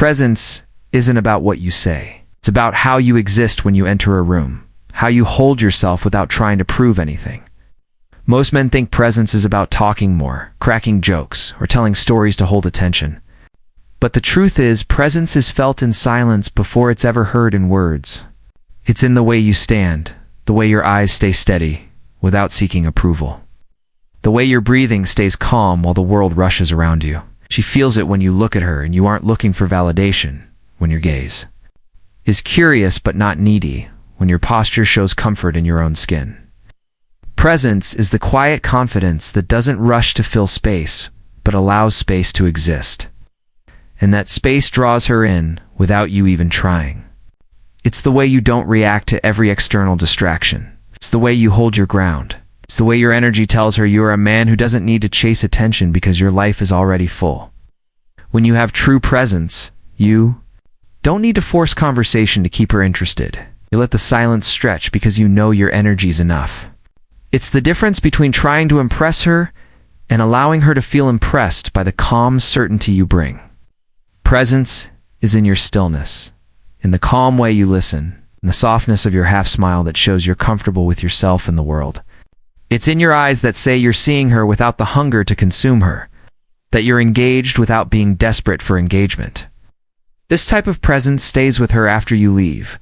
Presence isn't about what you say. It's about how you exist when you enter a room, how you hold yourself without trying to prove anything. Most men think presence is about talking more, cracking jokes, or telling stories to hold attention. But the truth is, presence is felt in silence before it's ever heard in words. It's in the way you stand, the way your eyes stay steady, without seeking approval. The way your breathing stays calm while the world rushes around you. She feels it when you look at her and you aren't looking for validation, when your gaze is curious but not needy, when your posture shows comfort in your own skin. Presence is the quiet confidence that doesn't rush to fill space, but allows space to exist. And that space draws her in without you even trying. It's the way you don't react to every external distraction. It's the way you hold your ground. It's the way your energy tells her you are a man who doesn't need to chase attention because your life is already full. When you have true presence, you don't need to force conversation to keep her interested. You let the silence stretch because you know your energy's enough. It's the difference between trying to impress her and allowing her to feel impressed by the calm certainty you bring. Presence is in your stillness, in the calm way you listen, in the softness of your half-smile that shows you're comfortable with yourself and the world. It's in your eyes that say you're seeing her without the hunger to consume her, that you're engaged without being desperate for engagement. This type of presence stays with her after you leave,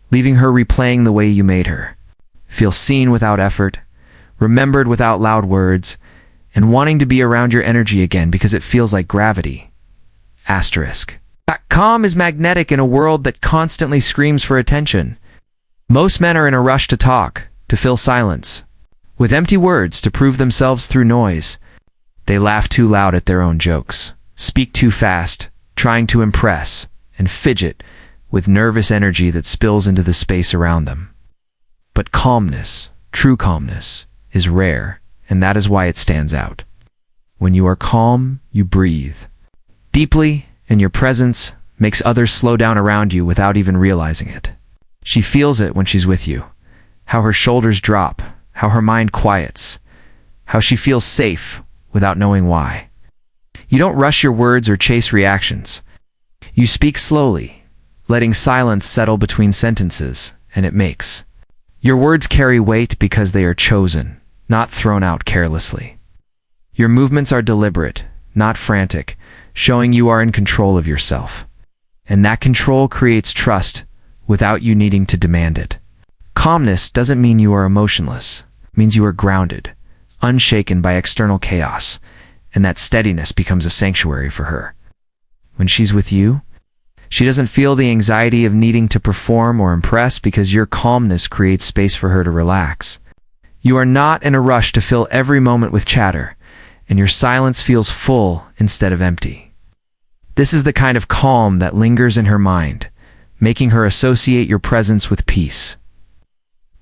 leaving her replaying the way you made her. Feel seen without effort, remembered without loud words, and wanting to be around your energy again because it feels like gravity. Asterisk. Calm is magnetic in a world that constantly screams for attention. Most men are in a rush to talk, to fill silence, with empty words to prove themselves through noise. They laugh too loud at their own jokes, speak too fast, trying to impress, and fidget with nervous energy that spills into the space around them. But calmness, true calmness, is rare, and that is why it stands out. When you are calm, you breathe deeply, and your presence makes others slow down around you without even realizing it. She feels it when she's with you, how her shoulders drop, how her mind quiets, how she feels safe without knowing why. You don't rush your words or chase reactions. You speak slowly, letting silence settle between sentences, and it makes. Your words carry weight because they are chosen, not thrown out carelessly. Your movements are deliberate, not frantic, showing you are in control of yourself. And that control creates trust without you needing to demand it. Calmness doesn't mean you are emotionless. It means you are grounded, unshaken by external chaos, and that steadiness becomes a sanctuary for her. When she's with you, she doesn't feel the anxiety of needing to perform or impress because your calmness creates space for her to relax. You are not in a rush to fill every moment with chatter, and your silence feels full instead of empty. This is the kind of calm that lingers in her mind, making her associate your presence with peace.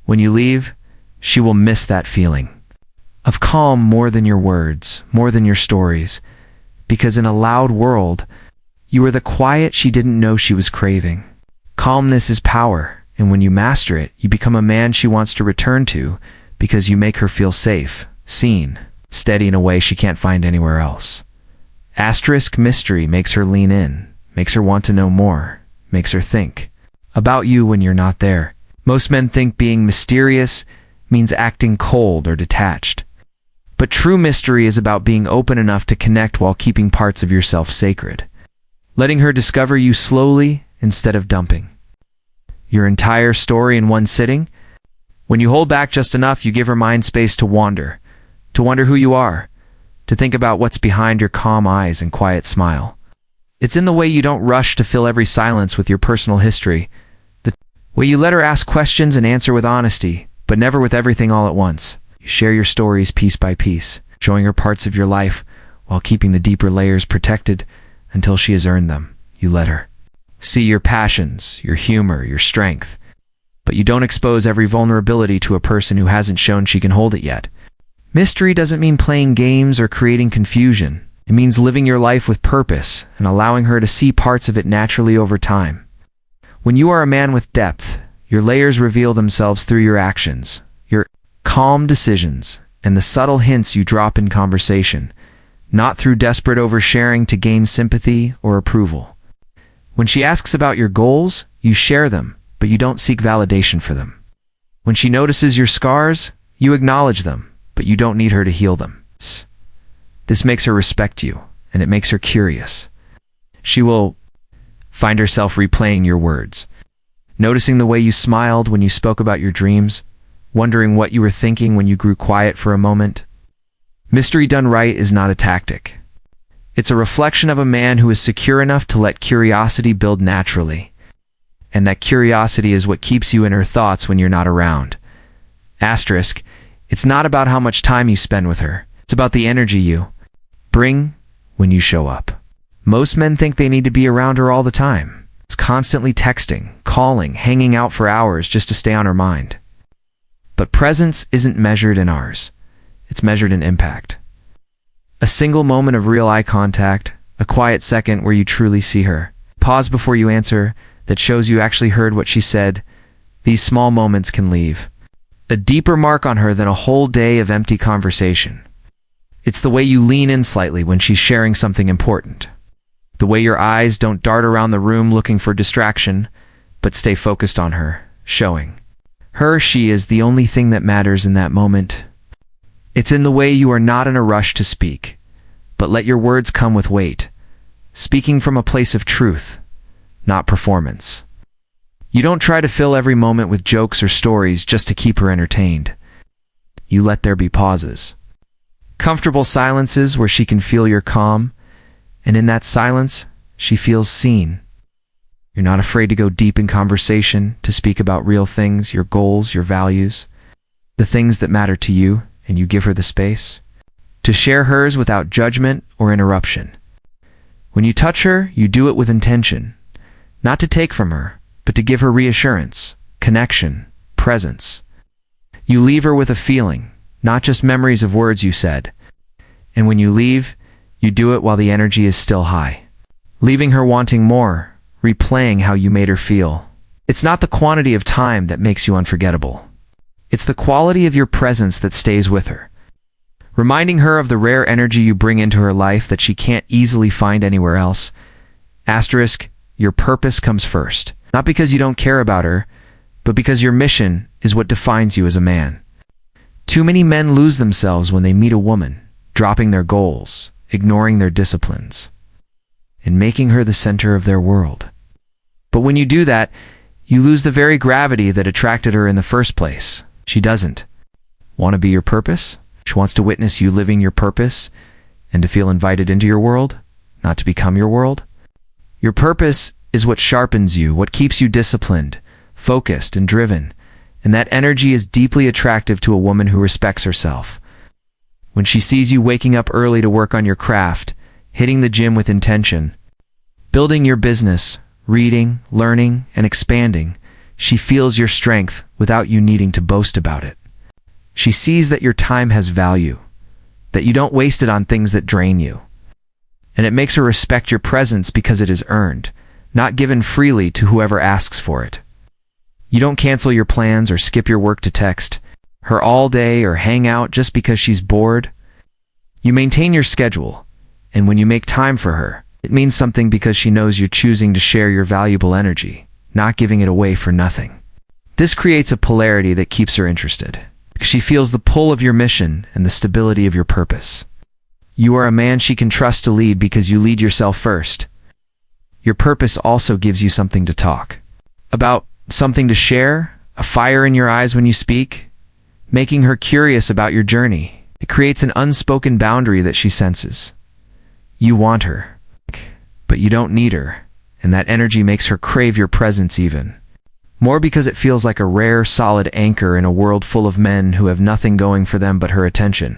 When you leave, she will miss that feeling of calm more than your words, more than your stories, because in a loud world, you are the quiet she didn't know she was craving. Calmness is power, and when you master it, you become a man she wants to return to because you make her feel safe, seen, steady in a way she can't find anywhere else. Asterisk mystery makes her lean in, makes her want to know more, makes her think about you when you're not there. Most men think being mysterious means acting cold or detached. But true mystery is about being open enough to connect while keeping parts of yourself sacred. Letting her discover you slowly instead of dumping your entire story in one sitting. When you hold back just enough, you give her mind space to wonder who you are, to think about what's behind your calm eyes and quiet smile. It's in the way you don't rush to fill every silence with your personal history, the way you let her ask questions and answer with honesty, but never with everything all at once. You share your stories piece by piece, showing her parts of your life while keeping the deeper layers protected until she has earned them. You let her see your passions, your humor, your strength, but you don't expose every vulnerability to a person who hasn't shown she can hold it yet. Mystery doesn't mean playing games or creating confusion. It means living your life with purpose and allowing her to see parts of it naturally over time. When you are a man with depth, your layers reveal themselves through your actions, your calm decisions, and the subtle hints you drop in conversation, not through desperate oversharing to gain sympathy or approval. When she asks about your goals, you share them, but you don't seek validation for them. When she notices your scars, you acknowledge them, but you don't need her to heal them. This makes her respect you, and it makes her curious. She will find herself replaying your words, noticing the way you smiled when you spoke about your dreams, wondering what you were thinking when you grew quiet for a moment. Mystery done right is not a tactic. It's a reflection of a man who is secure enough to let curiosity build naturally. And that curiosity is what keeps you in her thoughts when you're not around. Asterisk, it's not about how much time you spend with her. It's about the energy you bring when you show up. Most men think they need to be around her all the time. It's constantly texting, calling, hanging out for hours just to stay on her mind. But presence isn't measured in hours. It's measured in impact. A single moment of real eye contact, a quiet second where you truly see her, pause before you answer that shows you actually heard what she said, these small moments can leave a deeper mark on her than a whole day of empty conversation. It's the way you lean in slightly when she's sharing something important. The way your eyes don't dart around the room looking for distraction, but stay focused on her, showing her she is the only thing that matters in that moment. It's in the way you are not in a rush to speak, but let your words come with weight, speaking from a place of truth, not performance. You don't try to fill every moment with jokes or stories just to keep her entertained. You let there be pauses. Comfortable silences where she can feel your calm, and in that silence, she feels seen. You're not afraid to go deep in conversation, to speak about real things, your goals, your values, the things that matter to you, and you give her the space to share hers without judgment or interruption. When you touch her, you do it with intention, not to take from her, but to give her reassurance, connection, presence. You leave her with a feeling, not just memories of words you said. And when you leave, you do it while the energy is still high, leaving her wanting more, replaying how you made her feel. It's not the quantity of time that makes you unforgettable. It's the quality of your presence that stays with her, reminding her of the rare energy you bring into her life that she can't easily find anywhere else. Asterisk, your purpose comes first, not because you don't care about her, but because your mission is what defines you as a man. Too many men lose themselves when they meet a woman, dropping their goals, ignoring their disciplines, and making her the center of their world. But when you do that, you lose the very gravity that attracted her in the first place. She doesn't want to be your purpose. She wants to witness you living your purpose and to feel invited into your world, not to become your world. Your purpose is what sharpens you, what keeps you disciplined, focused, and driven, and that energy is deeply attractive to a woman who respects herself. When she sees you waking up early to work on your craft, hitting the gym with intention, building your business, reading, learning, and expanding, she feels your strength without you needing to boast about it. She sees that your time has value, that you don't waste it on things that drain you. And it makes her respect your presence because it is earned, not given freely to whoever asks for it. You don't cancel your plans or skip your work to text her all day or hang out just because she's bored. You maintain your schedule, and when you make time for her, it means something because she knows you're choosing to share your valuable energy, not giving it away for nothing. This creates a polarity that keeps her interested, because she feels the pull of your mission and the stability of your purpose. You are a man she can trust to lead because you lead yourself first. Your purpose also gives you something to talk about, something to share, a fire in your eyes when you speak, making her curious about your journey. It creates an unspoken boundary that she senses. You want her, but you don't need her, and that energy makes her crave your presence even more because it feels like a rare, solid anchor in a world full of men who have nothing going for them but her attention.